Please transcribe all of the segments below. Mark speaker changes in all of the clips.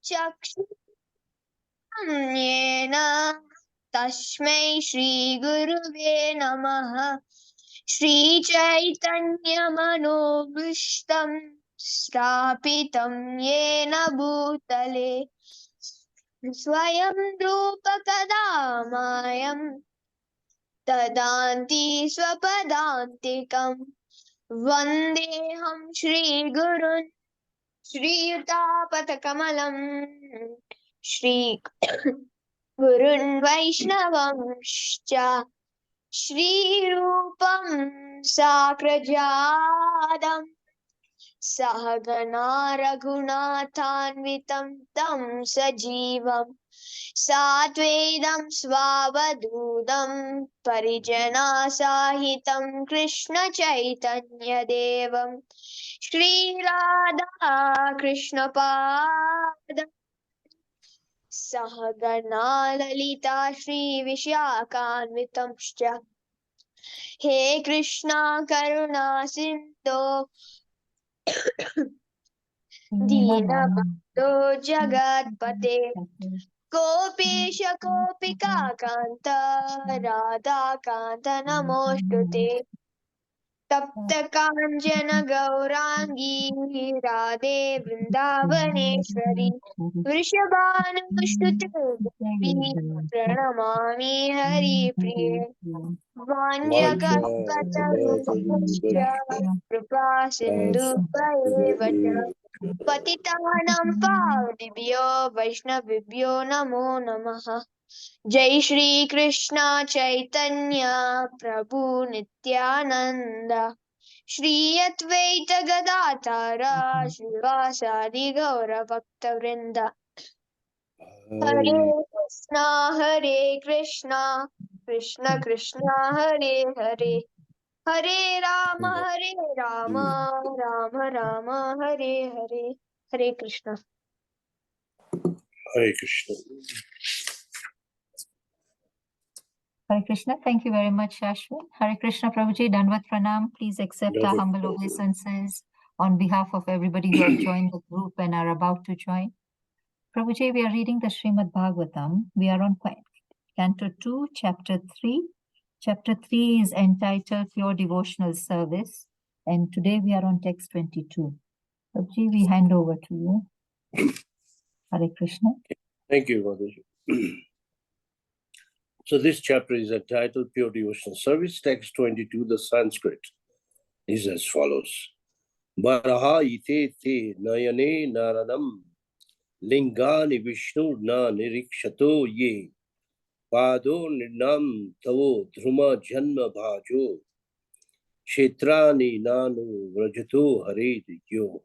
Speaker 1: चक्षुषेन तस्मै श्री गुरुवे नमः। श्रीचैतन्यमनोभीष्टं स्थापितं येन भूतले स्वयं रूप कदा मायं ददाति स्वपदान्तिकम्। वन्देऽहं श्रीगुरुन् श्रीयुतापदकमलम् श्रीगुरुन् वैष्णवंश्च श्रीरूपं साग्रजातं सहगणा रघुनाथान्वितं तं सजीवं साद्वैतं स्वावधूतं परिजनसहितं कृष्णचैतन्यदेवं श्रीराधा कृष्णपाद सहगणा ललिता श्रीविशाखान्वितंश्च। हे कृष्णा करुणा सिन्धो दीनबन्धो जगत्पते गोपेश गोपिका कान्त राधाकान्त नमोऽस्तुते। तप्त काञ्चन गौराङ्गी राधे वृन्दावनेश्वरी वृषभानुसुते देवी प्रणमामि हरिप्रिये। वाञ्छकल्पतरुभ्यश्च कृपा सिन्धुभ्यैव च पतितानां पावनेभ्यो वैष्णवेभ्यो नमो नमः। जय श्री कृष्ण चैतन्य प्रभु नित्यानंद श्री अद्वैत गदाधर श्रीवासादि गौर भक्त वृंद। हरे कृष्णा कृष्ण कृष्ण हरे हरे हरे राम राम राम हरे हरे। हरे Krishna.
Speaker 2: Hare Krishna.
Speaker 3: Hare Krishna. Thank you very much, Shashwat. Hare Krishna, Prabhuji. Dandavat Pranam. Please accept our humble obeisances on behalf of everybody who have joined the group and are about to join. Prabhuji, we are reading the Srimad Bhagavatam. We are on Canto 2, Chapter 3. Chapter 3 is entitled Pure Devotional Service. And today we are on text 22. Prabhuji, we hand over to you. Hare Krishna.
Speaker 2: Thank you, Mataji. So this chapter is entitled Pure Devotional Service, text 22, the Sanskrit is as follows. Baraha ite te nayane naranam lingani vishnu na nirikshato ye pado nirnam tavo dhruma janma bhajo kshetrani nanu vrajato hare yo.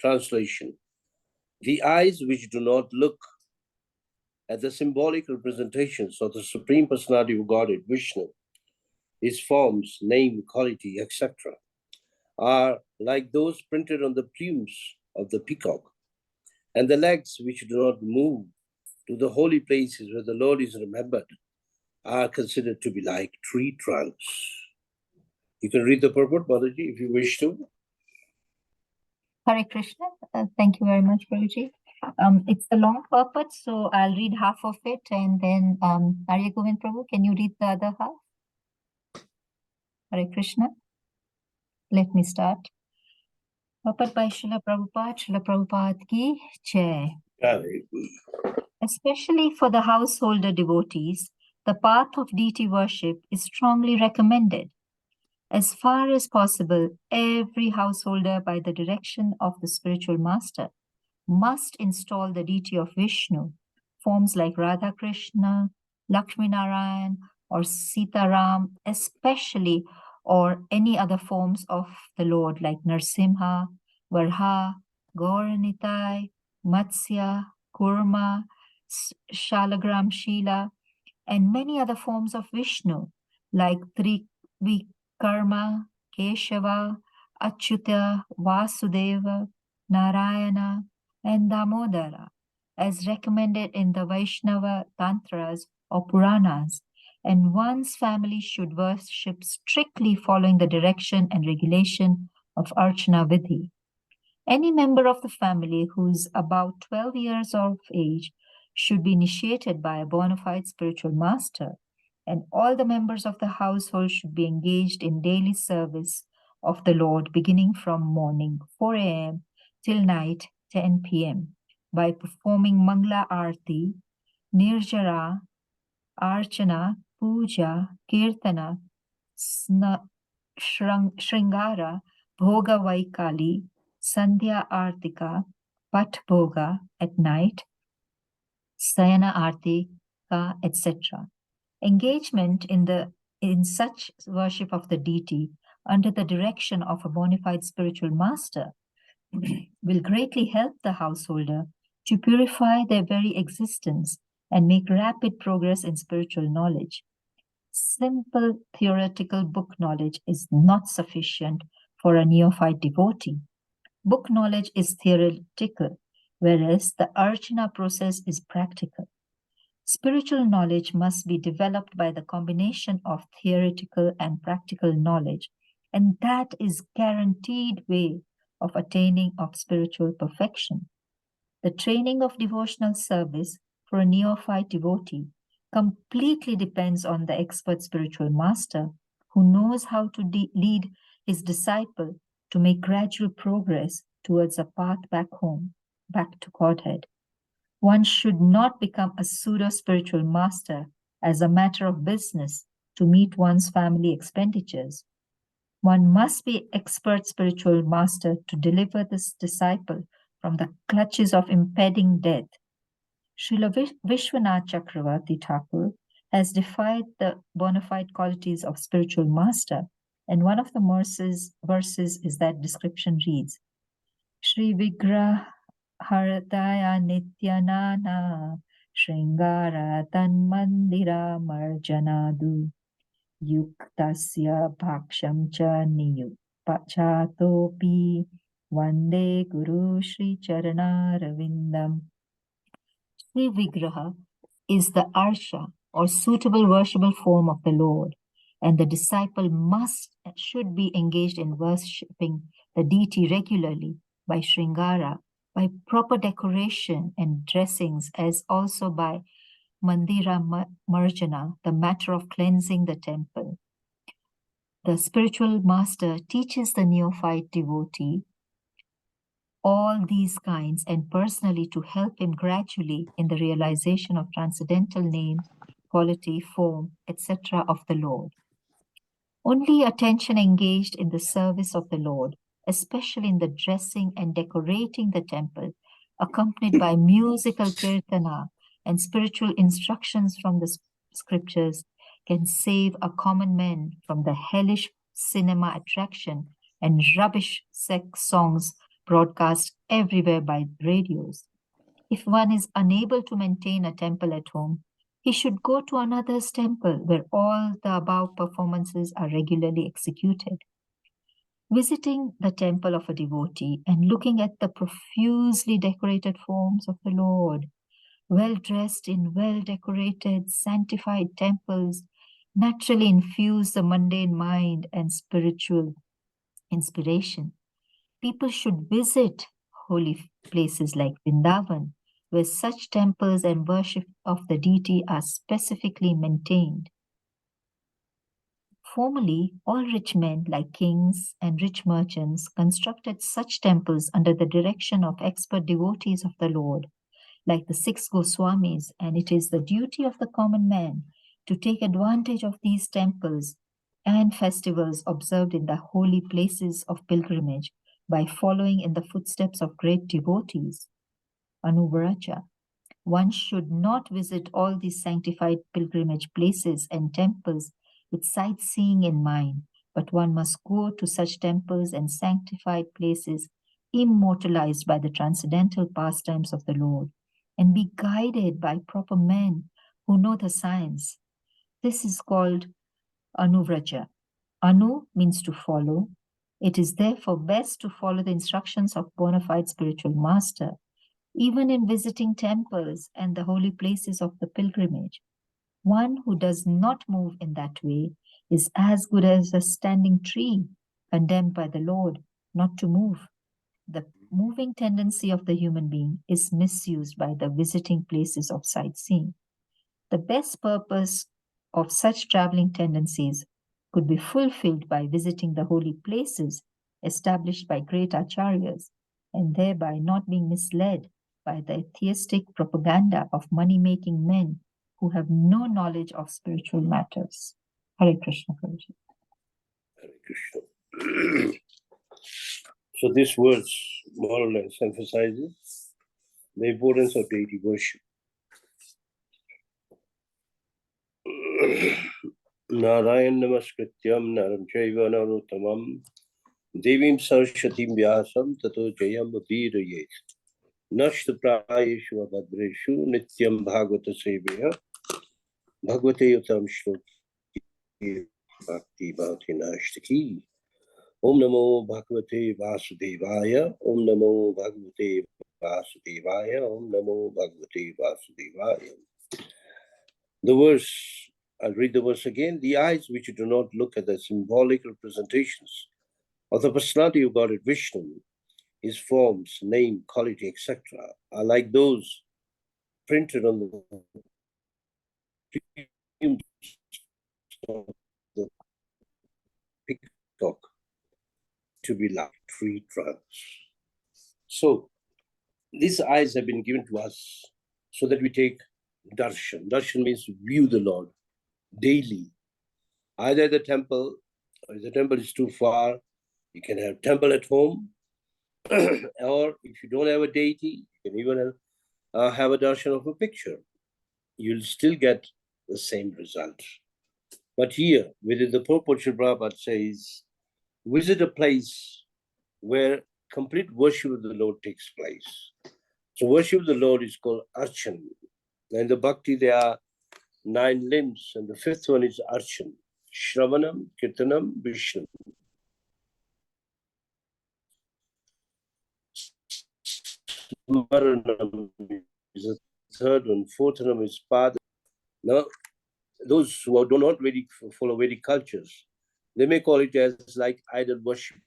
Speaker 2: Translation. The eyes which do not look at the symbolic representations of the Supreme Personality of Godhead, Vishnu, his forms, name, quality, etc., are like those printed on the plumes of the peacock, and the legs which do not move to the holy places where the Lord is remembered are considered to be like tree trunks. You can read the purport, Mataji, if you wish to.
Speaker 3: Hare Krishna. Thank you very much, Prabhuji. It's a long purport, so I'll read half of it, and then Arya Govind Prabhu, can you read the other half? Hare Krishna. Let me start. Purport by Srila Prabhupada ki Jai. Especially for the householder devotees, the path of deity worship is strongly recommended. As far as possible, every householder, by the direction of the spiritual master, must install the deity of Vishnu, forms like Radha Krishna, Lakshmi Narayan, or Sitaram, especially, or any other forms of the Lord like Narsimha, Varha, Gauranitai, Matsya, Kurma, Shalagram Shila, and many other forms of Vishnu like Trivikarma, Keshava, Achyuta, Vasudeva, Narayana, and Damodara, as recommended in the Vaishnava Tantras or Puranas, and one's family should worship strictly following the direction and regulation of Archana Vidhi. Any member of the family who is about 12 years of age should be initiated by a bona fide spiritual master, and all the members of the household should be engaged in daily service of the Lord beginning from morning 4 a.m. till night 10 p.m. by performing Mangla Aarti, Nirjara, Archana, Puja, Kirtana, Shringara, Bhoga Vaikali, Sandhya Artika, Pat Bhoga at night, Sayana Artika, etc. Engagement in such worship of the deity under the direction of a bona fide spiritual master will greatly help the householder to purify their very existence and make rapid progress in spiritual knowledge. Simple theoretical book knowledge is not sufficient for a neophyte devotee. Book knowledge is theoretical, whereas the archana process is practical. Spiritual knowledge must be developed by the combination of theoretical and practical knowledge, and that is guaranteed way of attaining of spiritual perfection. The training of devotional service for a neophyte devotee completely depends on the expert spiritual master who knows how to lead his disciple to make gradual progress towards a path back home, back to Godhead. One should not become a pseudo-spiritual master as a matter of business to meet one's family expenditures. One must be expert spiritual master to deliver this disciple from the clutches of impending death. Srila Vishwanath Chakravarti Thakur has defined the bona fide qualities of spiritual master, and one of the verses is that description reads, Shri Vigrah Haradaya Nityanana Shringara Tanmandira Marjanadu Yuktasya Bhaksham Cha Niyupachatopi Vande Guru Shri Charana Ravindam. Shri Vigraha is the arsha or suitable worshipable form of the Lord, and the disciple should be engaged in worshipping the deity regularly by Shringara, by proper decoration and dressings, as also by Mandira Marjana, the matter of cleansing the temple. The spiritual master teaches the neophyte devotee all these kinds and personally to help him gradually in the realization of transcendental name, quality, form, etc. of the Lord. Only attention engaged in the service of the Lord, especially in the dressing and decorating the temple, accompanied by musical kirtana and spiritual instructions from the scriptures, can save a common man from the hellish cinema attraction and rubbish sex songs broadcast everywhere by radios. If one is unable to maintain a temple at home, he should go to another's temple where all the above performances are regularly executed. Visiting the temple of a devotee and looking at the profusely decorated forms of the Lord, well dressed in well decorated, sanctified temples, naturally infuse the mundane mind and spiritual inspiration. People should visit holy places like Vrindavan, where such temples and worship of the deity are specifically maintained. Formerly, all rich men like kings and rich merchants constructed such temples under the direction of expert devotees of the Lord, like the 6 Goswamis, and it is the duty of the common man to take advantage of these temples and festivals observed in the holy places of pilgrimage by following in the footsteps of great devotees. Anuvraja. One should not visit all these sanctified pilgrimage places and temples with sightseeing in mind, but one must go to such temples and sanctified places immortalized by the transcendental pastimes of the Lord and be guided by proper men who know the science. This is called Anuvraja. Anu means to follow. It is therefore best to follow the instructions of bona fide spiritual master, even in visiting temples and the holy places of the pilgrimage. One who does not move in that way is as good as a standing tree, condemned by the Lord not to move. The moving tendency of the human being is misused by the visiting places of sightseeing. The best purpose of such traveling tendencies could be fulfilled by visiting the holy places established by great acharyas and thereby not being misled by the atheistic propaganda of money-making men who have no knowledge of spiritual matters. Hare Krishna, Prabhuji.
Speaker 2: Hare Krishna. So this verse more or less emphasizes the importance of deity worship. Narayan namaskrityam naram chaiva narottamam devim saraswatim vyasam tato jayam virayet nashta prayeshu abhadreshu nityam bhagavata seveya bhagavate utam shloki bhakti bhakti nashtaki. Om Namo Bhagavate Vasudevaya. Om Namo Bhagavate Vasudevaya. Om Namo Bhagavate Vasudevaya. The verse, I'll read the verse again. The eyes which do not look at the symbolic representations of the personality of God Vishnu, his forms, name, quality, etc., are like those printed on the the peacock to be like tree trunks. So these eyes have been given to us so that we take darshan. Darshan means view the Lord daily. Either the temple, or if the temple is too far, you can have temple at home. Or if you don't have a deity, you can even have a darshan of a picture. You'll still get the same result. But here, within the purport, Sri Prabhupada says, visit a place where complete worship of the Lord takes place. So worship of the Lord is called archan. And the bhakti, there are 9 limbs, and the 5th one is archan. Shravanam, Kirtanam, Vishnu. Smaranam is the 3rd one. 4th one is Pada. Now, those who do not really follow Vedic cultures, they may call it as like idol worship.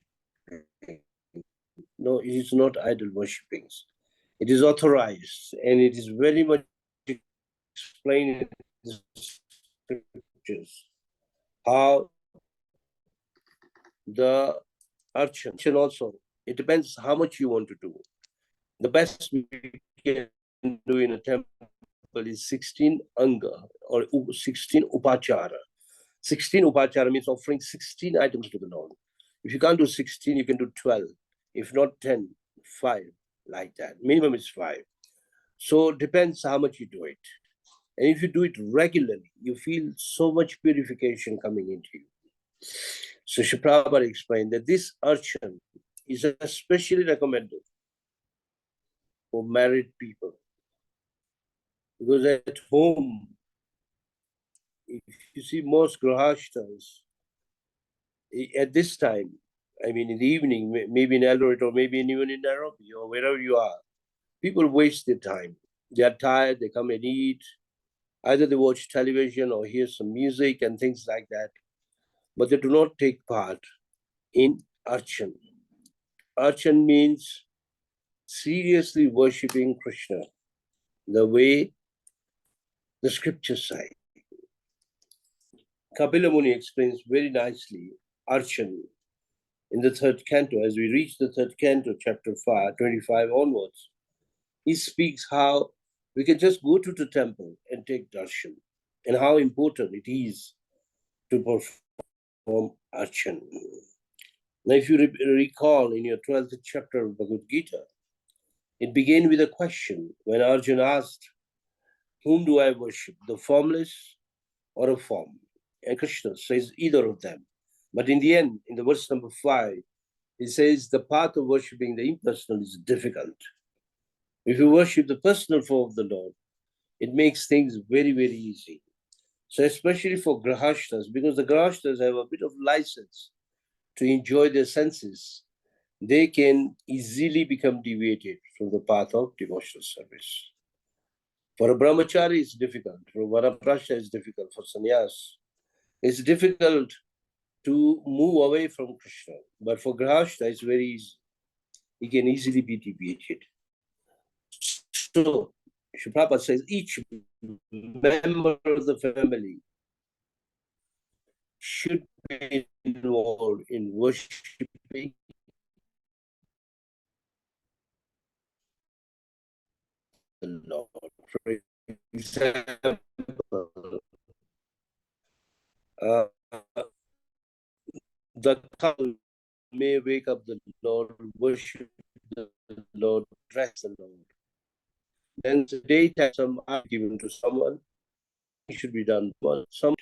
Speaker 2: No, it is not idol worshipping. It is authorized, and it is very much explained in the scriptures how the archan also, it depends how much you want to do. The best we can do in a temple is 16 anga or 16 upachara. 16 upachara means offering 16 items to the Lord. If you can't do 16, you can do 12. If not 10, 5, like that. Minimum is 5. So it depends how much you do it. And if you do it regularly, you feel so much purification coming into you. So Sri Prabhupada explained that this archan is especially recommended for married people. Because at home, if you see most grahastas, at this time, I mean in the evening, maybe in Eldoret or maybe even in Nairobi or wherever you are, people waste their time. They are tired, they come and eat. Either they watch television or hear some music and things like that, but they do not take part in archan. Archan means seriously worshipping Krishna the way the scriptures say. Kapila Muni explains very nicely archan in the 3rd canto. As we reach the 3rd canto, chapter 25 onwards, he speaks how we can just go to the temple and take darshan, and how important it is to perform archan. Now, if you recall in your 12th chapter of Bhagavad Gita, it began with a question when Arjuna asked, whom do I worship, the formless or a form? And Krishna says either of them. But in the end, in the verse number 5, he says the path of worshipping the impersonal is difficult. If you worship the personal form of the Lord, it makes things very, very easy. So especially for grahastas, because the grahastas have a bit of license to enjoy their senses, they can easily become deviated from the path of devotional service. For a brahmachari, it's difficult. For a vanaprastha, it's difficult. For sannyas, it's difficult to move away from Krishna. But for grahastha, it's very easy. he can easily be deviated. So, Sri Prabhupada says each member of the family should be involved in worshipping the Lord. For example, the couple may wake up the Lord, worship the Lord, dress the Lord. Then the daytime some are given to someone, it should be done for some,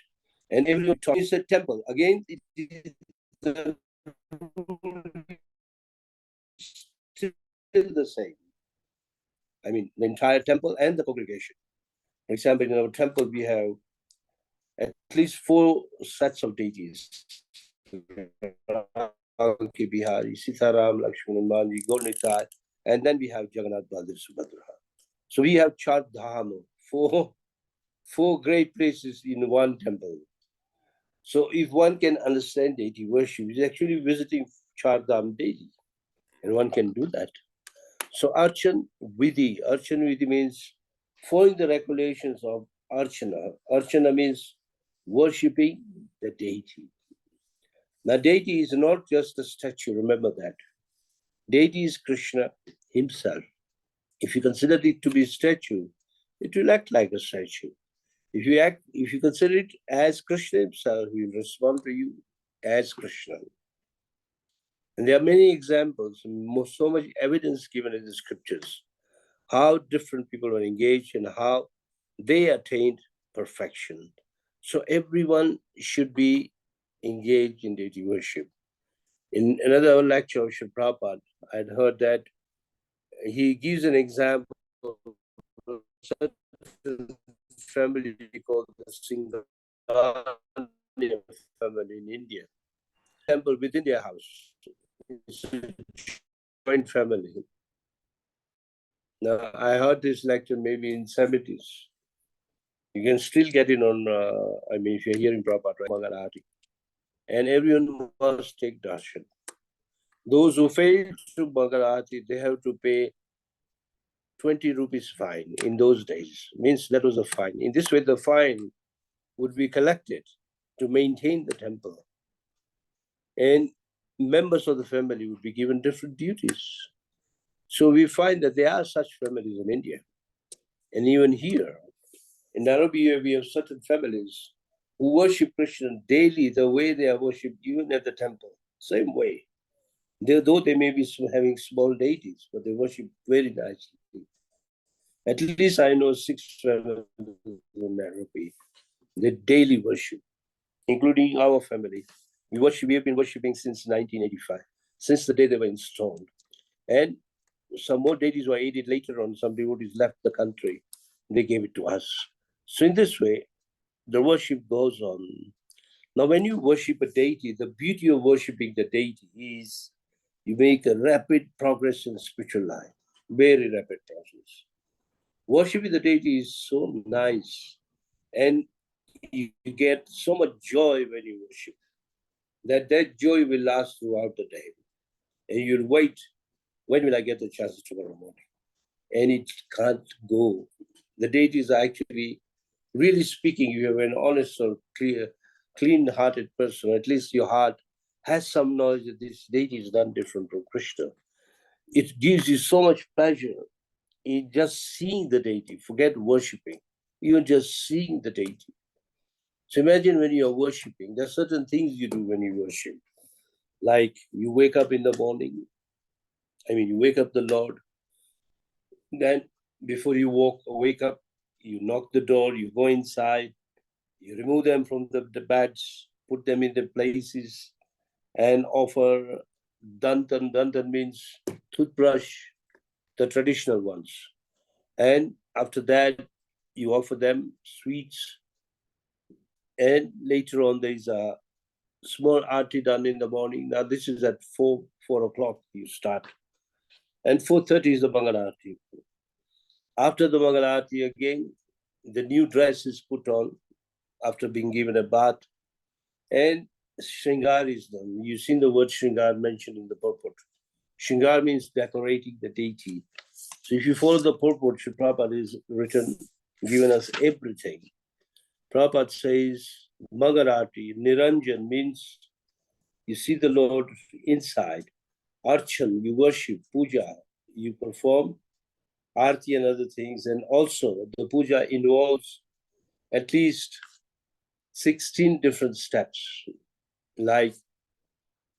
Speaker 2: and everyone talks a temple. Again, it is still the same. I mean, the entire temple and the congregation. For example, in our temple, we have at least 4 sets of deities. Bihari, Sitaram, Lakshman, Mani, Gornitai, and then we have Jagannath, Baldev, Subhadra. So we have Char Dham, four great places in one temple. So if one can understand deity worship, is actually visiting Char Dham daily, and one can do that. So Archan Vidhi means following the regulations of Archana. Archana means worshipping the deity. Now, deity is not just a statue, remember that. Deity is Krishna himself. If you consider it to be a statue, it will act like a statue. If you consider it as Krishna himself, he will respond to you as Krishna. And there are many examples, so much evidence given in the scriptures, how different people were engaged and how they attained perfection. So everyone should be engaged in deity worship. In another lecture of Sri Prabhupada, I'd heard that he gives an example of a certain family called the Singhania family in India. Temple within their house. It's a joint family. Now, I heard this lecture maybe in 70s. You can still get it on, if you're hearing Prabhupada, right, Mangalati. And everyone must take darshan. Those who fail to Mangalati, they have to pay 20 rupees fine in those days. Means that was a fine. In this way, the fine would be collected to maintain the temple. And members of the family would be given different duties. So we find that there are such families in India. And even here, in Nairobi, we have certain families who worship Krishna daily the way they are worshipped even at the temple. Same way. Though they may be having small deities, but they worship very nicely. At least I know 6 families in Nairobi. They daily worship, including our family. We have been worshiping since 1985, since the day they were installed. And some more deities were added later on. Some devotees left the country. They gave it to us. So in this way, the worship goes on. Now, when you worship a deity, the beauty of worshiping the deity is you make a rapid progress in spiritual life, very rapid progress. Worshiping the deity is so nice, and you get so much joy when you worship, that joy will last throughout the day. And you'll wait, when will I get the chance tomorrow morning? And it can't go. The deities are actually, really speaking, you have an honest or clean-hearted person, at least your heart has some knowledge that this deity is not different from Krishna. It gives you so much pleasure in just seeing the deity, forget worshipping, even just seeing the deity. So imagine when you're worshipping, there are certain things you do when you worship. Like you wake up in the morning, you wake up the Lord, then before you wake up, you knock the door, you go inside, you remove them from the beds, put them in the places, and offer dantan. Dantan means toothbrush, the traditional ones. And after that, you offer them sweets. And later on, there's a small aarti done in the morning. Now, this is at 4 o'clock you start. And 4:30 is the Mangal Aarti. After the Mangal Aarti, again, the new dress is put on after being given a bath. And Shringar is done. You've seen the word Shringar mentioned in the purport. Shringar means decorating the deity. So if you follow the purport, Sri Prabhupada is written, given us everything. Prabhupada says, Magarati, Niranjan means you see the Lord inside. Archan, you worship. Puja, you perform Arti and other things. And also the puja involves at least 16 different steps, like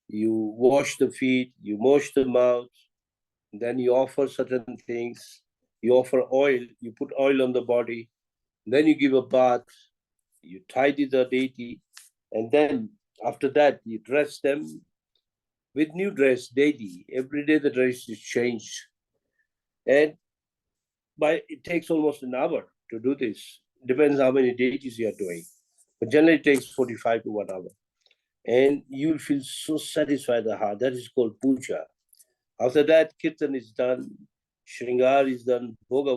Speaker 2: you wash the feet, you wash the mouth, then you offer certain things, you offer oil, you put oil on the body, then you give a bath, you tidy the deity, and then after that you dress them with new dress daily. Every day the dress is changed. And it takes almost an hour to do this. Depends how many deities you are doing. But generally it takes 45 to 1 hour. And you'll feel so satisfied in the heart. That is called puja. After that, kirtan is done, shringar is done, bhoga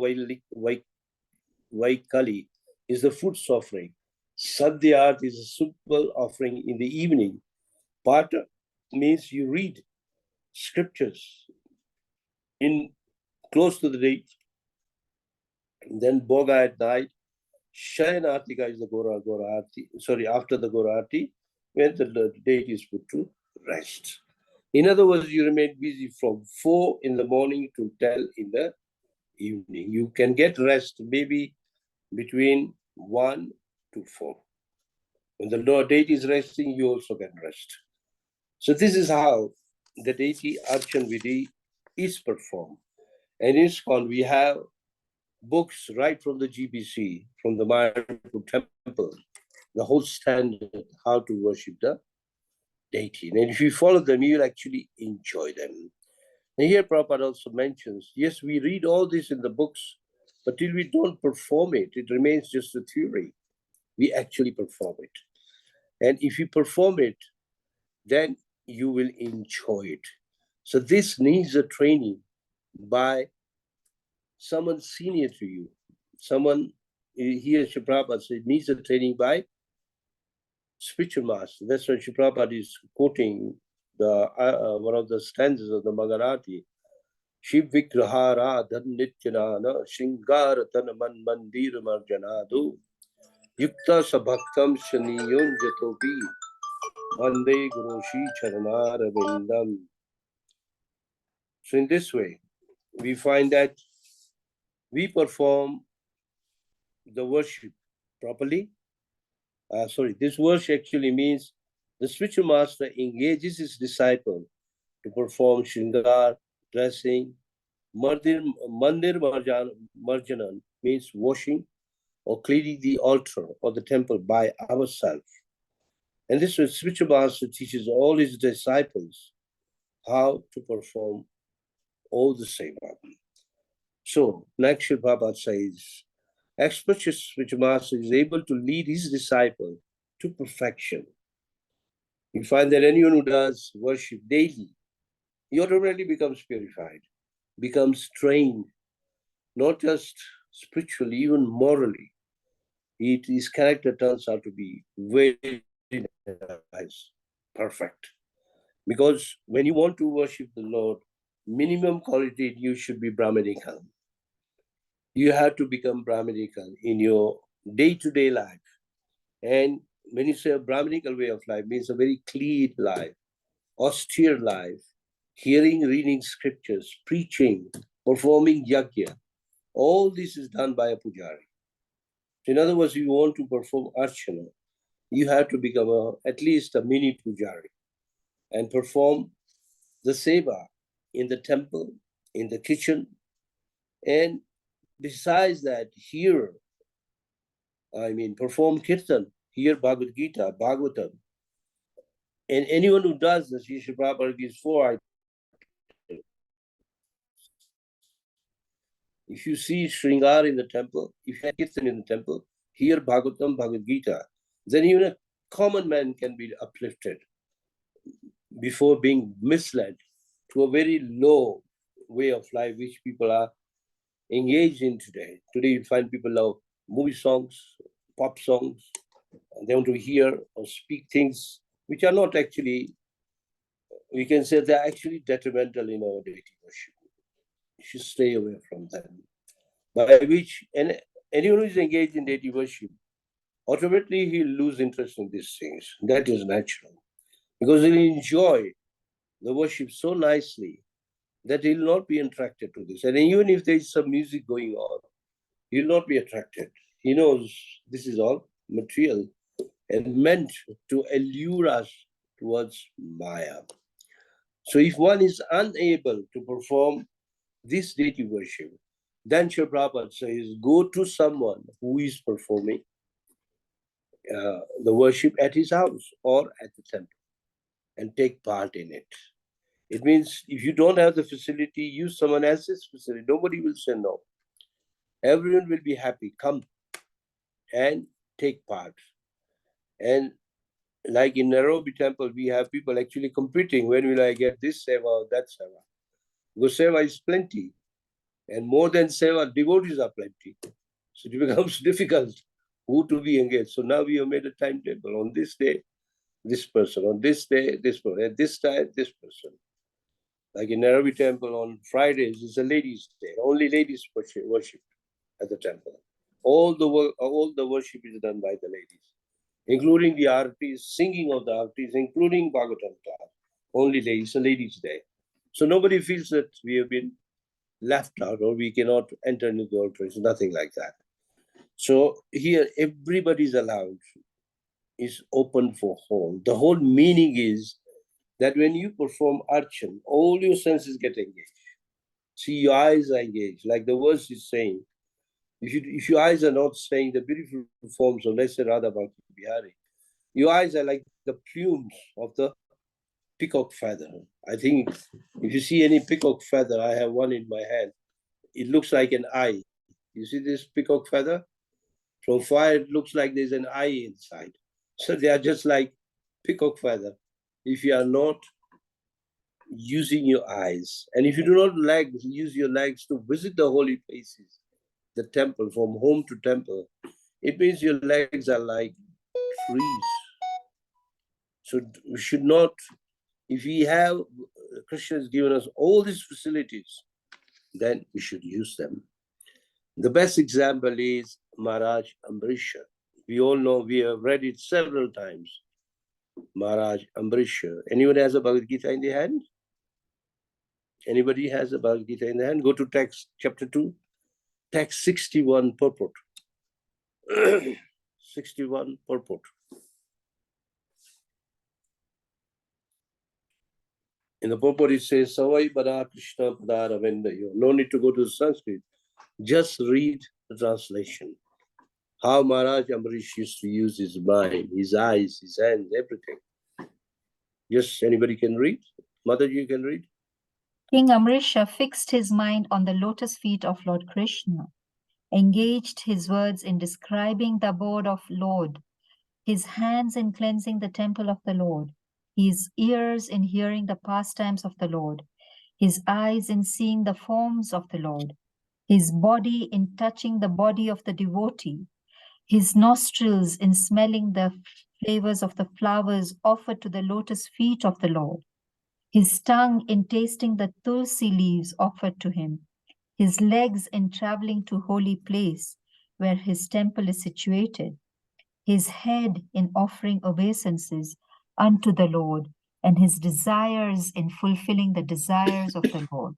Speaker 2: vaikali is the fruits offering. Sadhyat is a simple offering in the evening. Pata means you read scriptures in close to the date. And then bhoga at night. Shayanartika is the Gora Arti. Sorry, after the Gora Arti, when the date is put to rest. In other words, you remain busy from 4 in the morning to 10 in the evening. You can get rest maybe between 1 to 4. When the Lord deity is resting, you also can rest. So this is how the deity Archan Vidhi is performed. And in ISKCON, we have books right from the GBC, from the Mayapur temple, the whole standard, how to worship the deity. And if you follow them, you'll actually enjoy them. And here Prabhupada also mentions, yes, we read all this in the books, but till we don't perform it, it remains just a theory. We actually perform it. And if you perform it, then you will enjoy it. So this needs a training by someone senior to you. Someone, here Sri Prabhupada said, needs a training by spiritual master. That's why Sri Prabhupada is quoting the one of the stanzas of the Magarati. Shiv Vigrahara Dhan Nityanana Shingara Tan Man Mandir Marjanadu Yukta Sabhaktam Shaniyun Jatopi Vande Gurushi Charana Ravindam. So in this way, we find that we perform the worship properly. This worship actually means the spiritual master engages his disciple to perform shringar, dressing. Mandir Marjanan means washing or cleaning the altar or the temple by ourselves. And this way, spiritual master teaches all his disciples how to perform all the seva. So, next Sri Prabhupada says, expert spiritual master is able to lead his disciple to perfection. You find that anyone who does worship daily, he automatically becomes purified, becomes trained, not just spiritually, even morally. His character turns out to be very nice, perfect. Because when you want to worship the Lord, minimum quality in you should be Brahmanical. You have to become Brahmanical in your day-to-day life. And when you say a Brahmanical way of life, means a very clean life, austere life, hearing, reading scriptures, preaching, performing yajna. All this is done by a pujari. In other words, you want to perform archana, you have to become at least a mini pujari and perform the seva in the temple, in the kitchen. And besides that, perform kirtan, hear Bhagavad Gita, Bhagavatam. And anyone who does this, Sri Prabhupada gives 4 items. If you see Shringar in the temple, if you have Kirtan in the temple, hear Bhagavatam, Bhagavad Gita, then even a common man can be uplifted before being misled to a very low way of life which people are engaged in today. Today you find people love movie songs, pop songs, and they want to hear or speak things which are not actually we can say they're actually detrimental in our deity worship. You should stay away from them. By which anyone who is engaged in deity worship, automatically he'll lose interest in these things. That is natural. Because he'll enjoy the worship so nicely that he'll not be attracted to this. And even if there's some music going on, he'll not be attracted. He knows this is all material and meant to allure us towards Maya. So if one is unable to perform this deity worship, then Srila Prabhupada says, go to someone who is performing the worship at his house or at the temple and take part in it. It means if you don't have the facility, use someone else's facility. Nobody will say no. Everyone will be happy. Come and take part. And like in Nairobi temple, we have people actually competing. When will I get this seva or that seva? Because seva is plenty. And more than seva, devotees are plenty. So it becomes difficult who to be engaged. So now we have made a timetable. On this day, this person. On this day, this person. At this time, this person. Like in Nairobi temple on Fridays, it's a ladies' day. Only ladies worship at the temple. All the worship is done by the ladies, including the artis, singing of the artis, including Bhagavatam class. Only ladies, a ladies' day. So nobody feels that we have been left out or we cannot enter into the altar. It's nothing like that. So here, everybody's allowed, is open for all. The whole meaning is that when you perform archan, all your senses get engaged. See, your eyes are engaged, like the verse is saying. If your eyes are not saying the beautiful forms of, let's say, Radha Bhakti Bihari, your eyes are like the plumes of the peacock feather. I think if you see any peacock feather, I have one in my hand, it looks like an eye. You see this peacock feather? From far, it looks like there's an eye inside. So they are just like peacock feather. If you are not using your eyes, and if you do not use your legs to visit the holy places, the temple, from home to temple, it means your legs are like trees. So we should not, if we have, Krishna has given us all these facilities, then we should use them. The best example is Maharaj Ambrisha. We all know, we have read it several times. Maharaj Ambrisha. Anyone has a Bhagavad Gita in the hand? Anybody has a Bhagavad Gita in the hand? Go to text, chapter 2, text 61, purport. 61, purport. In the purport, it says, Savai Bada Krishna Padara Vendayo. No need to go to the Sanskrit. Just read the translation. How Maharaj Ambarish used to use his mind, his eyes, his hands, everything. Yes, anybody can read? Mother, you can read?
Speaker 3: King Amrisha fixed his mind on the lotus feet of Lord Krishna, engaged his words in describing the abode of Lord, his hands in cleansing the temple of the Lord, his ears in hearing the pastimes of the Lord, his eyes in seeing the forms of the Lord, his body in touching the body of the devotee, his nostrils in smelling the flavors of the flowers offered to the lotus feet of the Lord, his tongue in tasting the tulsi leaves offered to him, his legs in traveling to holy place where his temple is situated, his head in offering obeisances unto the Lord, and his desires in fulfilling the desires of the Lord.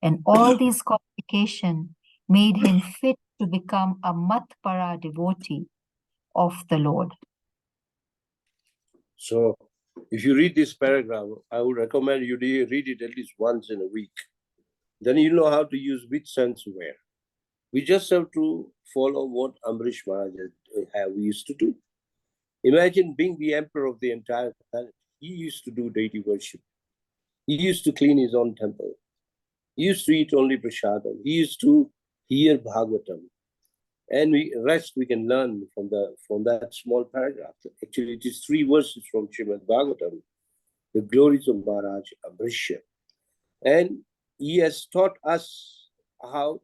Speaker 3: And all these qualifications made him fit to become a Matpara devotee of the Lord.
Speaker 2: So, if you read this paragraph, I would recommend you read it at least once in a week. Then you know how to use which sense where. We just have to follow what Ambarish Maharaj used to do. Imagine being the emperor of the entire planet. He used to do deity worship. He used to clean his own temple. He used to eat only prasadam. He used to hear Bhagavatam. And rest we can learn from that small paragraph. Actually, it is 3 verses from Srimad Bhagavatam, the glories of Maharaj Ambrisha. And he has taught us how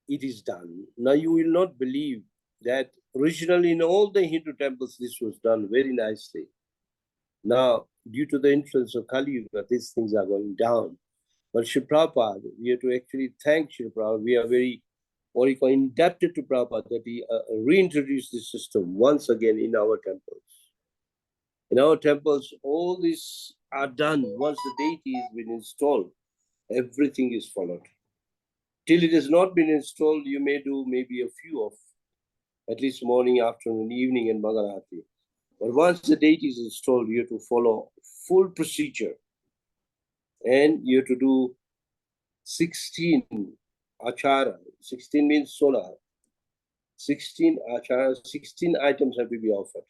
Speaker 2: it is done. Now you will not believe that originally in all the Hindu temples this was done very nicely. Now due to the influence of Kali Yuga, these things are going down. But Sri Prabhupada, we have to actually thank Sri Prabhupada. We are very, indebted to Prabhupada that he reintroduced this system once again in our temples. In our temples, all these are done once the deity has been installed. Everything is followed. Till it has not been installed, you may do maybe a few of, at least morning, afternoon, evening, and Mangalarati. But once the deity is installed, you have to follow full procedure. And you have to do 16 achara. 16 means solar. 16 achara, 16 items have to be offered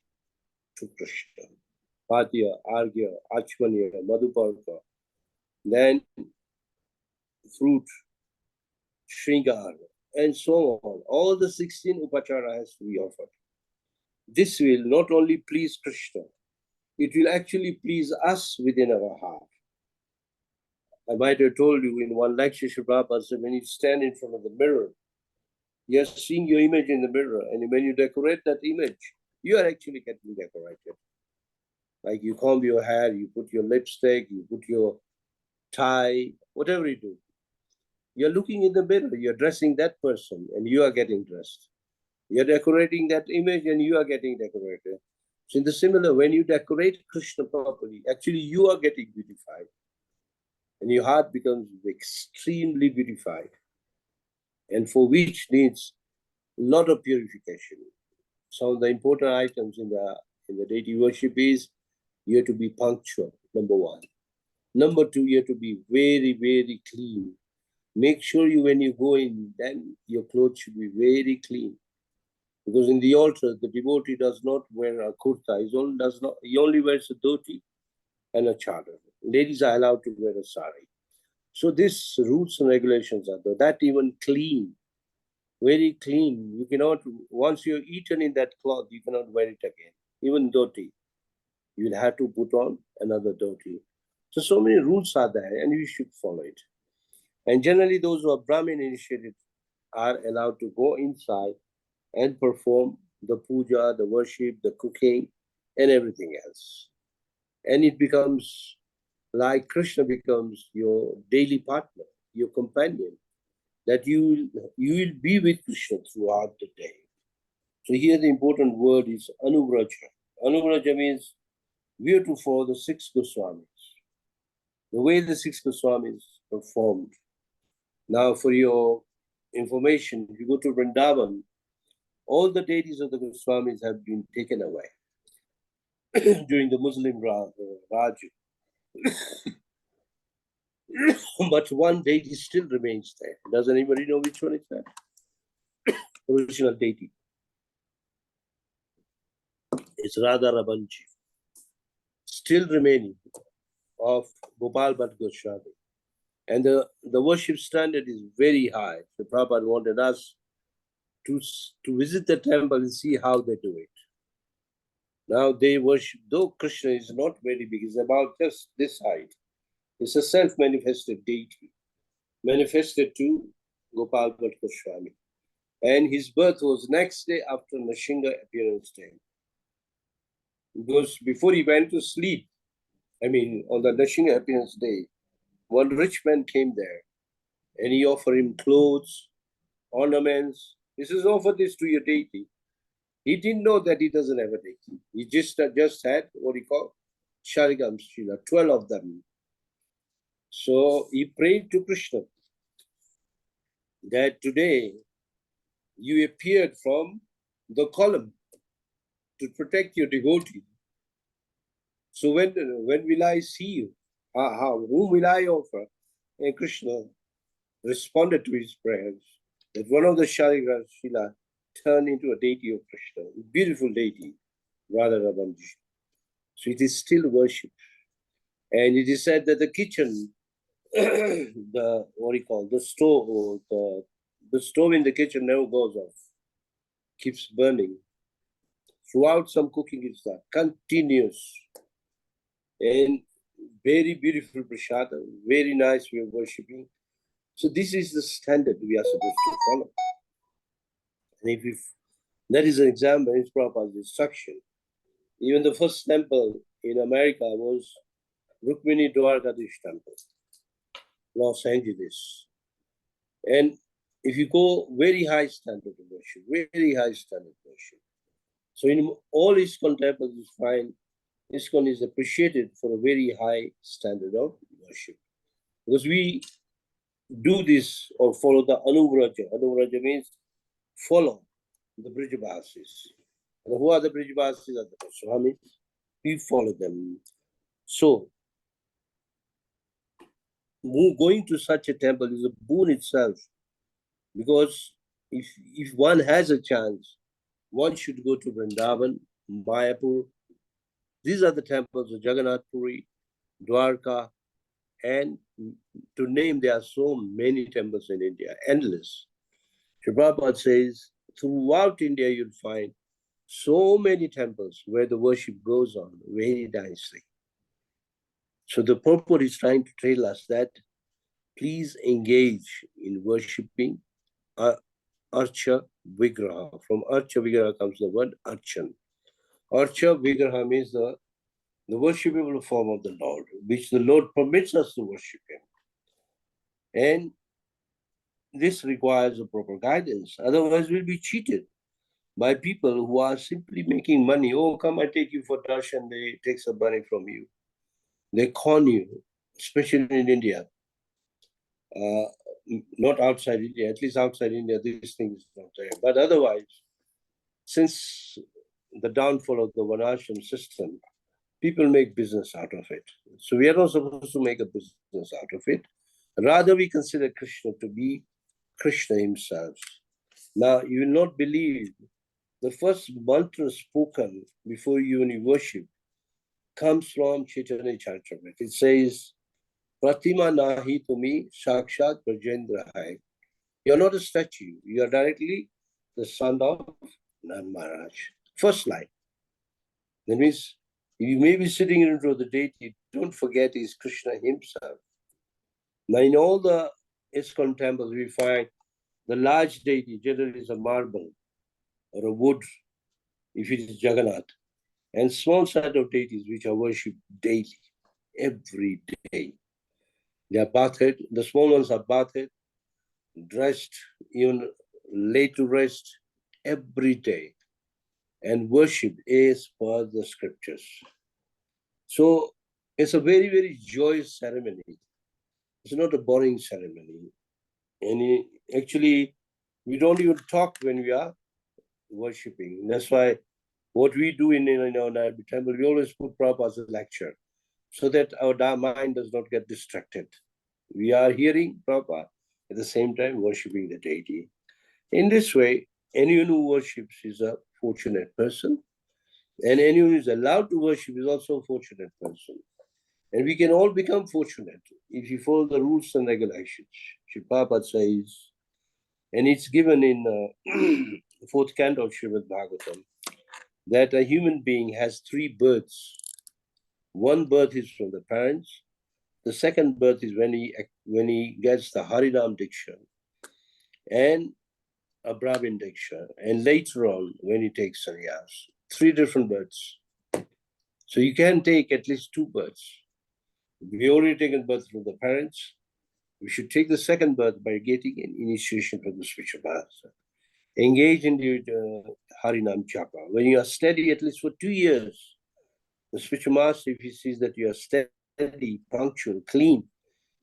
Speaker 2: to Krishna. Padya, Argya, Achmanya, Madhuparka. Then fruit, Shringar, and so on. All the 16 upachara has to be offered. This will not only please Krishna, it will actually please us within our heart. I might have told you in one lecture, Sri Prabhupada said, when you stand in front of the mirror, you're seeing your image in the mirror, and when you decorate that image, you are actually getting decorated. Like you comb your hair, you put your lipstick, you put your tie, whatever you do. You're looking in the mirror, you're dressing that person, and you are getting dressed. You're decorating that image, and you are getting decorated. So in the similar, when you decorate Krishna properly, actually you are getting beautified. And your heart becomes extremely beautified, and for which needs a lot of purification. Some of the important items in the deity worship is you have to be punctual, number one. Number two, you have to be very, very clean. Make sure when you go in, then your clothes should be very clean. Because in the altar, the devotee does not wear a kurta. He only wears a dhoti and a chadar. Ladies are allowed to wear a sari. So these rules and regulations are there. That even clean, very clean. You cannot, once you're eaten in that cloth, you cannot wear it again. Even dhoti. You'll have to put on another dhoti. So many rules are there, and you should follow it. And generally, those who are Brahmin initiated are allowed to go inside and perform the puja, the worship, the cooking, and everything else. And it becomes like Krishna becomes your daily partner, your companion, that you will be with Krishna throughout the day. So here the important word is Anubraja. Anubraja means we have to follow the 6 Goswamis. The way the 6 Goswamis performed. Now for your information, if you go to Vrindavan, all the deities of the Goswamis have been taken away during the Muslim Raj. But one deity still remains there. Does anybody know which one is that? Original deity. It's Radha Rabanji. Still remaining of Gopal Bhatt Goswami. And the worship standard is very high. The Prabhupada wanted us to visit the temple and see how they do it. Now they worship, though Krishna is not very big, it's about just this height. It's a self-manifested deity, manifested to Gopal Bhatt Goswami. And his birth was next day after Nashinga appearance day. Because before he went to sleep, on the Nashinga appearance day, one rich man came there and he offered him clothes, ornaments. He says, offer this to your deity. He didn't know that he doesn't have a deity. He just had what he called Sharigam Shila, 12 of them. So he prayed to Krishna that today you appeared from the column to protect your devotee. So when will I see you? Whom will I offer? And Krishna responded to his prayers that one of the Sharigam Shila turned into a deity of Krishna, a beautiful deity, Radha Rabanji. So it is still worshipped. And it is said that the kitchen, the stove in the kitchen never goes off, keeps burning. Throughout some cooking is that continuous and very beautiful prasada, very nice way of worshipping. So this is the standard we are supposed to follow. And if that is an example in Prabhupada's instruction. Even the first temple in America was Rukmini Dwarkadish Temple, Los Angeles. And if you go very high standard of worship, very high standard of worship. So in all ISKCON temples, you find ISKCON is appreciated for a very high standard of worship. Because we do this or follow the Anuvraja. Anuvraja means follow the Brijavasis. And who are the Brijavasis? Are the Swamis. We follow them. So, going to such a temple is a boon itself. Because if one has a chance, one should go to Vrindavan, Mayapur. These are the temples of Jagannath Puri, Dwarka, and to name, there are so many temples in India, endless. Prabhupada says, throughout India, you'll find so many temples where the worship goes on very nicely. So the purport is trying to tell us that please engage in worshipping Archa Vigraha. From Archa Vigraha comes the word Archan. Archa Vigraha means the worshipable form of the Lord, which the Lord permits us to worship Him. And this requires a proper guidance. Otherwise, we'll be cheated by people who are simply making money. Oh, come, I take you for darshan. They take some money from you. They con you, especially in India. Not outside India, at least outside India, these things are not there. But otherwise, since the downfall of the Varnashram system, people make business out of it. So we are not supposed to make a business out of it. Rather, we consider Krishna to be Krishna himself. Now, you will not believe the first mantra spoken before you worship comes from Chaitanya Charitamrita. It says, Pratima nahi tumi sakshat Brajendra hai. You're not a statue. You are directly the son of Nand Maharaj. First line. That means you may be sitting in front of the deity, don't forget he's Krishna himself. Now in all the ISKCON temples, we find the large deity generally is a marble or a wood, if it is Jagannath, and small set of deities which are worshipped daily, every day. They are bathed, the small ones are bathed, dressed, even laid to rest every day, and worship is per the scriptures. So it's a very, very joyous ceremony. It's not a boring ceremony. And actually, we don't even talk when we are worshipping. That's why what we do in our temple, we always put Prabhupada as a lecture so that our mind does not get distracted. We are hearing Prabhupada at the same time worshipping the deity. In this way, anyone who worships is a fortunate person, and anyone who is allowed to worship is also a fortunate person. And we can all become fortunate if you follow the rules and regulations. Prabhupada says, and it's given in fourth canto of Srimad Bhagavatam, that a human being has 3 births. One birth is from the parents. The second birth is when he gets the Harinam Diksha and a Brahmin Diksha, and later on when he takes sannyas. 3 different births. So you can take at least 2 births. We already taken birth from the parents. We should take the second birth by getting an initiation from the spiritual master. Engage in the Harinam Japa. When you are steady at least for 2 years, the spiritual master, if he sees that you are steady, punctual, clean,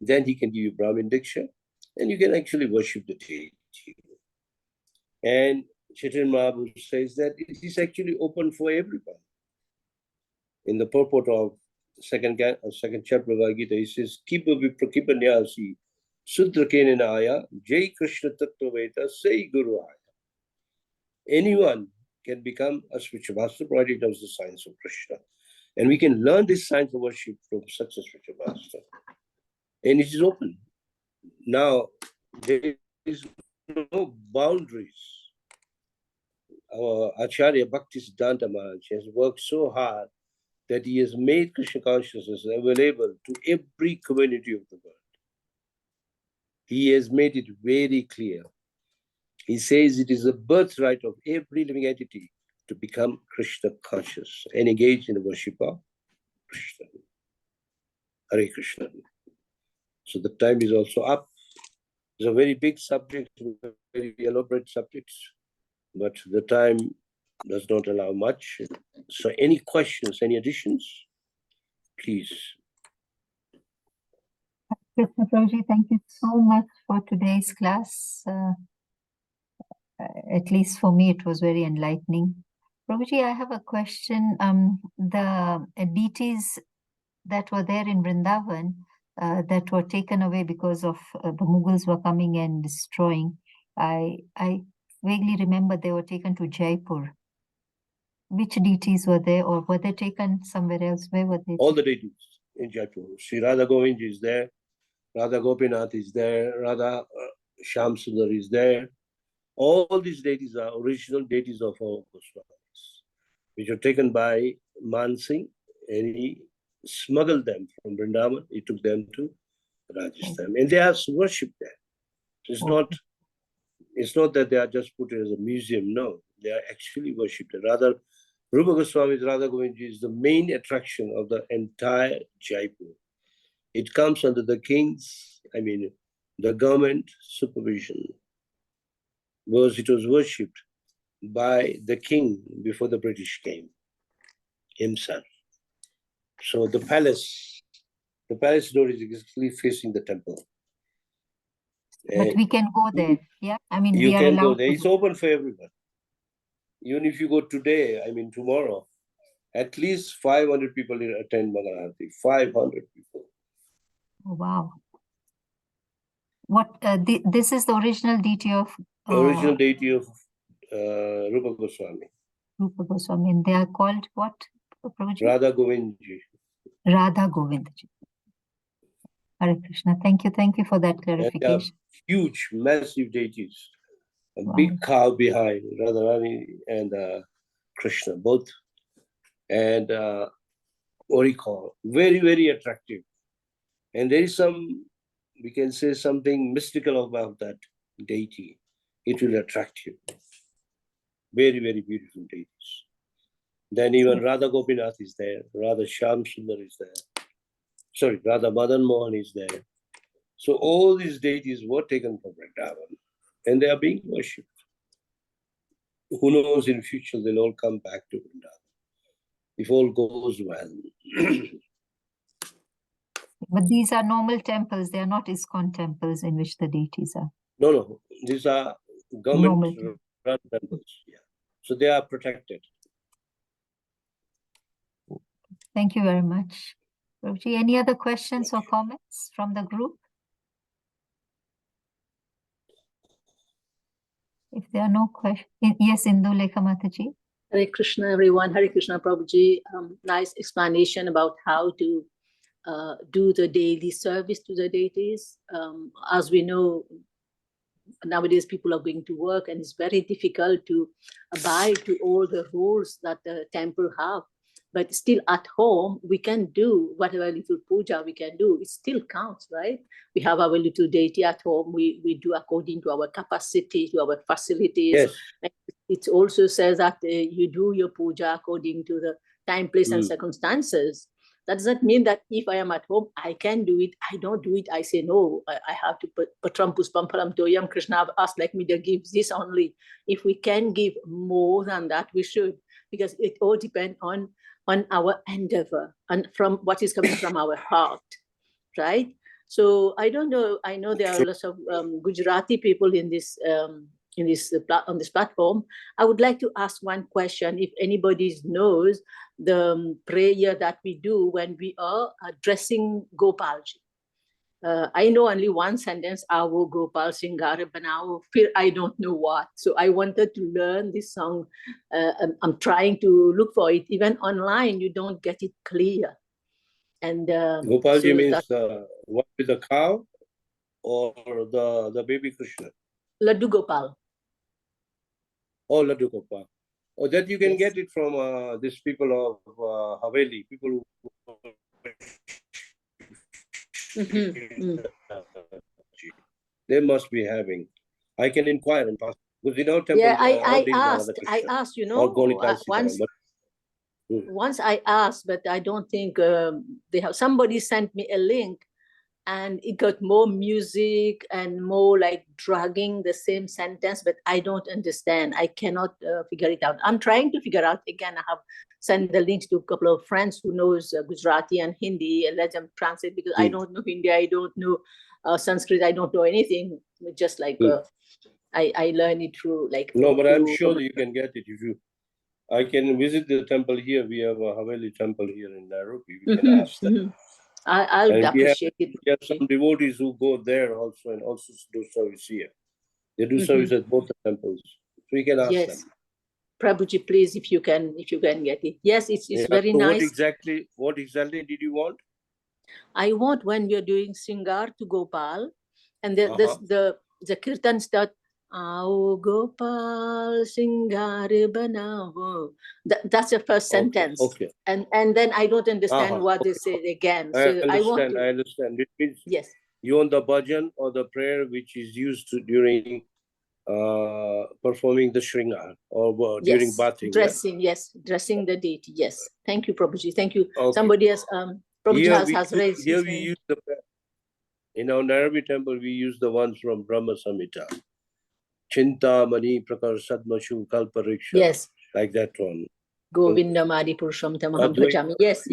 Speaker 2: then he can give you Brahmin Diksha, and you can actually worship the deity. And Chaitanya Mahaprabhu says that it is actually open for everyone. In the purport of second chapter of Gita, he says, Kipa Viprakipa Nyasi, Sudra Kenanaya, Jai Krishna Tattvaveta, Say Guru Aya. Anyone can become a spiritual master, provided knows the science of Krishna. And we can learn this science of worship from such a spiritual master. And it is open. Now, there is no boundaries. Our Acharya Bhaktisiddhanta Maharaj has worked so hard that he has made Krishna consciousness available to every community of the world. He has made it very clear. He says it is the birthright of every living entity to become Krishna conscious and engage in the worship of Krishna. Hare Krishna. So the time is also up. It's a very big subject, very elaborate subject, but the time does not allow much. So any questions, any additions, please.
Speaker 3: Krishna Prabhuji, thank you so much for today's class. At least for me, it was very enlightening. Prabhuji, I have a question. The deities that were there in Vrindavan, that were taken away because of the Mughals were coming and destroying, I vaguely remember they were taken to Jaipur. Which deities were there, or were they taken somewhere else? Where were they?
Speaker 2: All the deities in Jaipur. Sri Radha Govind is there, Radha Gopinath is there, Radha Shyam Sundar is there. All these deities are original deities of our Goswamis, which were taken by Man Singh, and he smuggled them from Vrindavan. He took them to Rajasthan, and they are worshipped there. It's not that they are just put as a museum. No, they are actually worshipped. Rather, Rupa Goswami's Radha Govindji is the main attraction of the entire Jaipur. It comes under the the government supervision, because it was worshipped by the king before the British came himself. So the palace door is exactly facing the temple.
Speaker 3: But we can go there, yeah? I mean,
Speaker 2: you
Speaker 3: we are
Speaker 2: can go
Speaker 3: allowed
Speaker 2: there.
Speaker 3: to
Speaker 2: It's
Speaker 3: go.
Speaker 2: open for everyone. Even if you go today, tomorrow, at least 500 people will attend Mangalarati. 500 people.
Speaker 3: Oh, wow. What this is the original deity of
Speaker 2: Original deity of Rupa Goswami.
Speaker 3: Rupa Goswami, and they are called what, Prabhuji?
Speaker 2: Radha Govindji.
Speaker 3: Radha Govindji. Hare Krishna. Thank you for that clarification.
Speaker 2: Huge, massive deities. A
Speaker 3: Wow.
Speaker 2: big cow behind Radharani and Krishna, both. And what do you call? Very, very attractive. And there is we can say something mystical about that deity. It will attract you. Very, very beautiful deities. Then even Radha Gopinath is there. Radha Shyam Sundar is there. Sorry, Radha Madan Mohan is there. So all these deities were taken from Vrindavan, and they are being worshipped. Who knows, in future they'll all come back to Vrindavan, if all goes well.
Speaker 3: But these are normal temples. They are not ISKCON temples in which the deities are.
Speaker 2: No. These are government-run temples. Yeah. So they are protected.
Speaker 3: Thank you very much. Prabhuji, any other questions or comments from the group? If there are no questions, yes, Indu Lekha Mataji.
Speaker 4: Hare Krishna, everyone. Hare Krishna, Prabhuji. Nice explanation about how to do the daily service to the deities. As we know, nowadays people are going to work, and it's very difficult to abide to all the rules that the temple have. But still at home, we can do whatever little puja we can do. It still counts, right? We have our little deity at home. We do according to our capacity, to our facilities.
Speaker 2: Yes.
Speaker 4: And it also says that you do your puja according to the time, place, and circumstances. That doesn't mean that if I am at home, I can do it. I don't do it. I say, no, I have to put Patram Puspam Param Toyam. Krishna asked like me to give this only. If we can give more than that, we should, because it all depends on our endeavor and from what is coming from our heart, right? So I don't know. I know there are lots of Gujarati people in this on this platform. I would like to ask one question. If anybody knows the prayer that we do when we are addressing Gopalji. I know only one sentence, Avo Gopal Singara Banao, I don't know what. So I wanted to learn this song. I'm trying to look for it. Even online, you don't get it clear. And
Speaker 2: Gopalji means the one with the cow or the baby Krishna?
Speaker 4: Laddu Gopal.
Speaker 2: Oh, Laddu Gopal. Oh, that you can get it from these people of Haveli, people who they must be having. I can inquire and pass because in our temple.
Speaker 4: Yeah, I asked, you know, once. Once I asked, but I don't think they have. Somebody sent me a link, and it got more music and more like dragging the same sentence, but I don't understand. I cannot figure it out. I'm trying to figure out again. I have sent the links to a couple of friends who knows Gujarati and Hindi, and let them translate, because I don't know Hindi, I don't know Sanskrit, I don't know anything. Just like I learn it through like.
Speaker 2: No, but I'm sure you can get it if you. I can visit the temple here. We have a Haveli temple here in Nairobi. We can ask them.
Speaker 4: I'll appreciate it.
Speaker 2: We have some devotees who go there also and also do service here. They do service at both the temples. So we can ask them.
Speaker 4: Prabhuji, please, if you can get it. Yes, it's very
Speaker 2: so
Speaker 4: nice.
Speaker 2: What exactly did you want?
Speaker 4: I want, when you're doing Sringar to Gopal, and the kirtan start, Aao Gopal Sringar Banavo. That's the first sentence.
Speaker 2: Okay.
Speaker 4: And then I don't understand what they say again. So
Speaker 2: I understand. It means you want the bhajan or the prayer which is used during performing the Shringar or during bathing.
Speaker 4: Dressing, dressing the deity. Yes. Thank you, Prabhuji. Thank you. Somebody else, Prabhuji has raised
Speaker 2: here
Speaker 4: his
Speaker 2: we
Speaker 4: hand.
Speaker 2: use the, in our Nairobi temple, we use the ones from Brahma Samhita. Chinta Mani Prakar Sadmashu Kalpariksha.
Speaker 4: Yes.
Speaker 2: Like that one.
Speaker 4: Govinda Mari Purusham Tamaham Bhajami. Yes.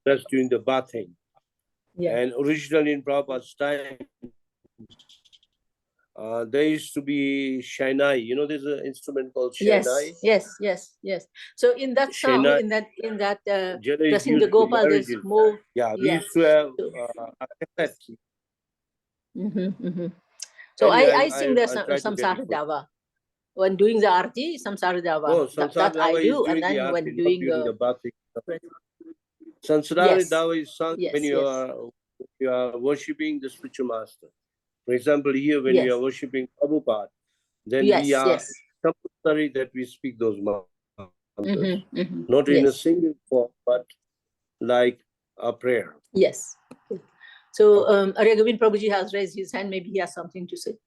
Speaker 2: That's during the bathing.
Speaker 4: Yeah.
Speaker 2: And originally in Prabhupada's time, there used to be Shainai. You know, there's an instrument called Shainai.
Speaker 4: Yes. So in that song,
Speaker 2: Shainai,
Speaker 4: in that dressing the Gopal, there's more.
Speaker 2: Yeah, we used to have a cassette.
Speaker 4: So anyway, I sing the Samsara Dava. When doing the Arti, Samsara Dava.
Speaker 2: Oh, Samsara
Speaker 4: that I
Speaker 2: Dava
Speaker 4: do,
Speaker 2: is
Speaker 4: and then
Speaker 2: the
Speaker 4: when
Speaker 2: Arti,
Speaker 4: doing
Speaker 2: the bathing. Samsara Dava is sung when you are worshipping the spiritual master. For example, here when we are worshipping Prabhupada, then we are compulsory that we speak those mantras. Not in a single form, but like a prayer.
Speaker 4: Yes. So Arya Govind Prabhuji has raised his hand. Maybe he has something to say.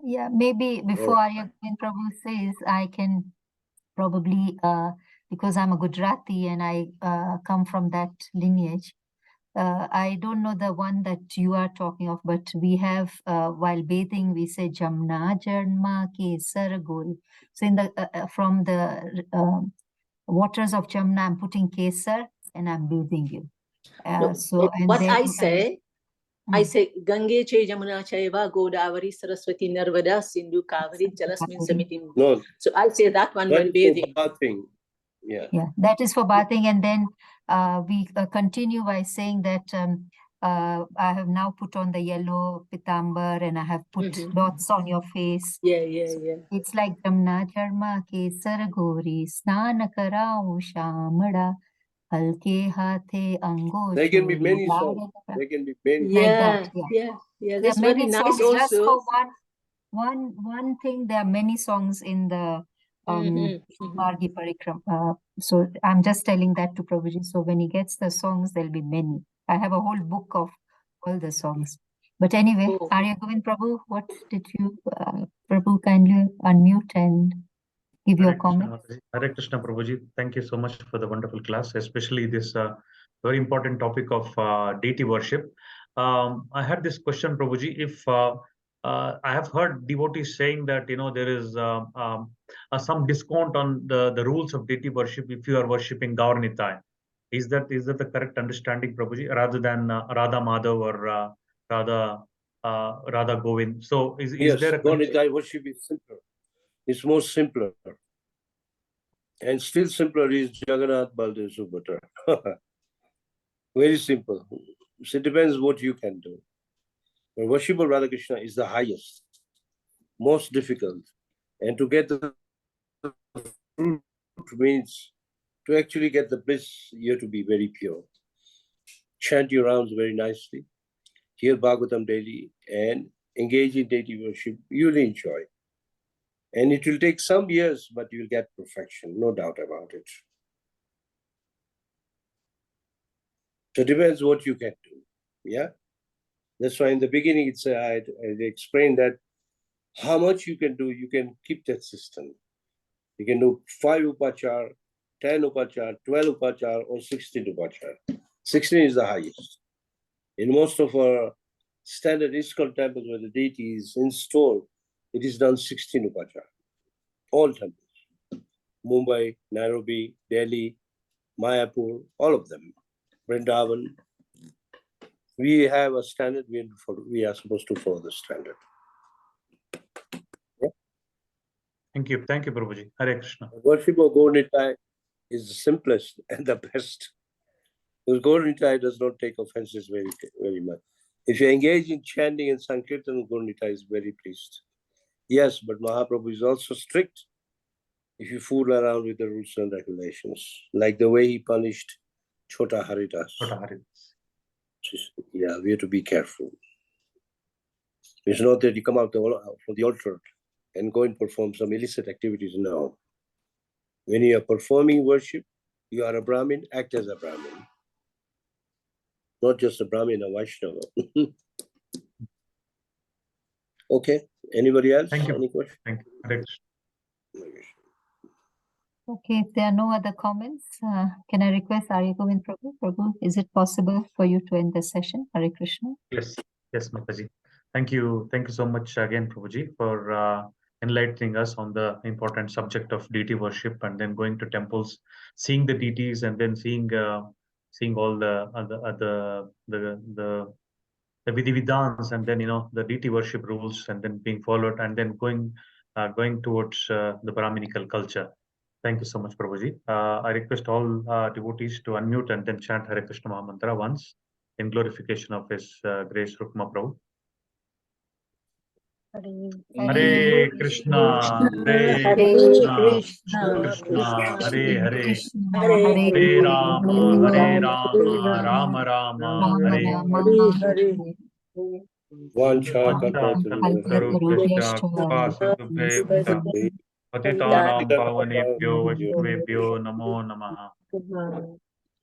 Speaker 3: Yeah, maybe before Arya Govind Prabhu says, I can probably, because I'm a Gujarati and I come from that lineage, I don't know the one that you are talking of, but we have, while bathing, we say Jamna Jarma Kesar Gori. So in the from the waters of Jamna, I'm putting Kesar and I'm bathing you. So and
Speaker 4: what
Speaker 3: then,
Speaker 4: I say Gange Che Jamuna Chaiva Godavari Saraswati Narvada Sindhu Kaveri Jalasmin Samitin.
Speaker 2: No.
Speaker 4: So I say that one when bathing.
Speaker 3: Yeah, that is for bathing, and then we continue by saying that I have now put on the yellow pitambar and I have put dots on your face.
Speaker 4: Yeah.
Speaker 3: It's like Jamna Jarma Kesar Gori Snana Karao Shamada Halke Hathe Ango.
Speaker 2: There can be many songs. There can be many.
Speaker 4: Yeah. That's very nice also.
Speaker 3: Just for one thing, there are many songs in the Margi Parikram. So I'm just telling that to Prabhuji. So when he gets the songs, there'll be many. I have a whole book of all the songs. But anyway, Arya Govind Prabhu, what did you, Prabhu, kindly unmute and give your comment?
Speaker 5: Hare Krishna Prabhuji, thank you so much for the wonderful class, especially this very important topic of deity worship. I had this question, Prabhuji, if I have heard devotees saying that, there is some discount on the rules of deity worship if you are worshipping Gaur Nitai. Is that the correct understanding, Prabhuji, rather than Radha Madhav or Radha Govind? So is there a
Speaker 2: Gaur Nitai worship is simpler. It's more simpler. And still simpler is Jagannath Baldev Subhadra. Very simple. So it depends what you can do. But worship of Radha Krishna is the highest, most difficult. And to get the fruit means to actually get the bliss, you have to be very pure. Chant your rounds very nicely, hear Bhagavatam daily, and engage in deity worship. You'll enjoy. And it will take some years, but you'll get perfection, no doubt about it. So it depends what you can do. Yeah? That's why in the beginning, I explained that how much you can do, you can keep that system. You can do 5 upachar, 10 upachar, 12 upachar, or 16 upachar. 16 is the highest. In most of our standard ISKCON temples where the deity is installed, it is done 16 upachar. All temples. Mumbai, Nairobi, Delhi, Mayapur, all of them. Vrindavan. We have a standard, we are supposed to follow the standard. Yeah?
Speaker 5: Thank you, Prabhuji. Hare Krishna.
Speaker 2: Worship of Gaur-Nitai is the simplest and the best. Because Gaur-Nitai does not take offenses very much. If you engage in chanting and Sankirtan, Gaur-Nitai is very pleased. Yes, but Mahaprabhu is also strict if you fool around with the rules and regulations, like the way he punished Chota Haridas. Yeah, we have to be careful. It's not that you come out from the altar and go and perform some illicit activities. No. When you are performing worship, you are a Brahmin, act as a Brahmin. Not just a Brahmin, a Vaishnava. Okay. Anybody else?
Speaker 5: Thank you.
Speaker 2: Any question?
Speaker 5: Thank you. Hare Krishna.
Speaker 3: Okay, if there are no other comments, can I request Arya Govind Prabhu? Prabhu, is it possible for you to end the session? Hare Krishna.
Speaker 5: Yes, Mataji. Thank you so much again, Prabhuji, for enlightening us on the important subject of deity worship, and then going to temples, seeing the deities, and then seeing all the vidhi-vidhans, and then the deity worship rules, and then being followed, and then going towards the Brahminical culture. Thank you so much, Prabhuji. I request all devotees to unmute and then chant Hare Krishna Mahamantra once in glorification of His Grace Rukma Prabhu. Hare Krishna, Hare Krishna, Krishna Hare Hare, Hare Rama, Rama Rama, Hare
Speaker 4: Hare.
Speaker 2: Vancha
Speaker 5: Kalpatarubhyascha Kripa Sindhubhyascha Patitanam Pavanebhyo Vaishnavebhyo Namo Namaha.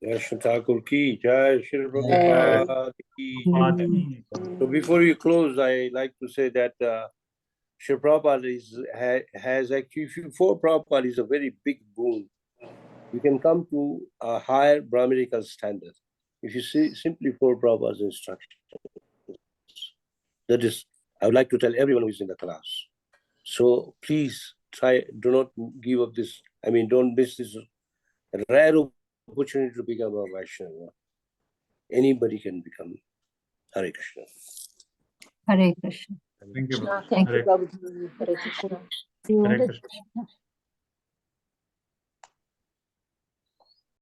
Speaker 2: Yashna Thakur ki Jai, Shri Prabhupada ki. So before you close, I like to say that Shri Prabhupada has actually, if you follow Prabhupada, is a very big boon. You can come to a higher Brahminical standard if you simply follow Prabhupada's instructions. That is, I would like to tell everyone who is in the class. So please do not give up this. I mean, don't miss this rare opportunity to become a Vaishnava. Anybody can become. Hare Krishna.
Speaker 3: Hare Krishna.
Speaker 5: Thank you.
Speaker 4: Thank you, Prabhuji. Hare Krishna.
Speaker 5: Hare Krishna.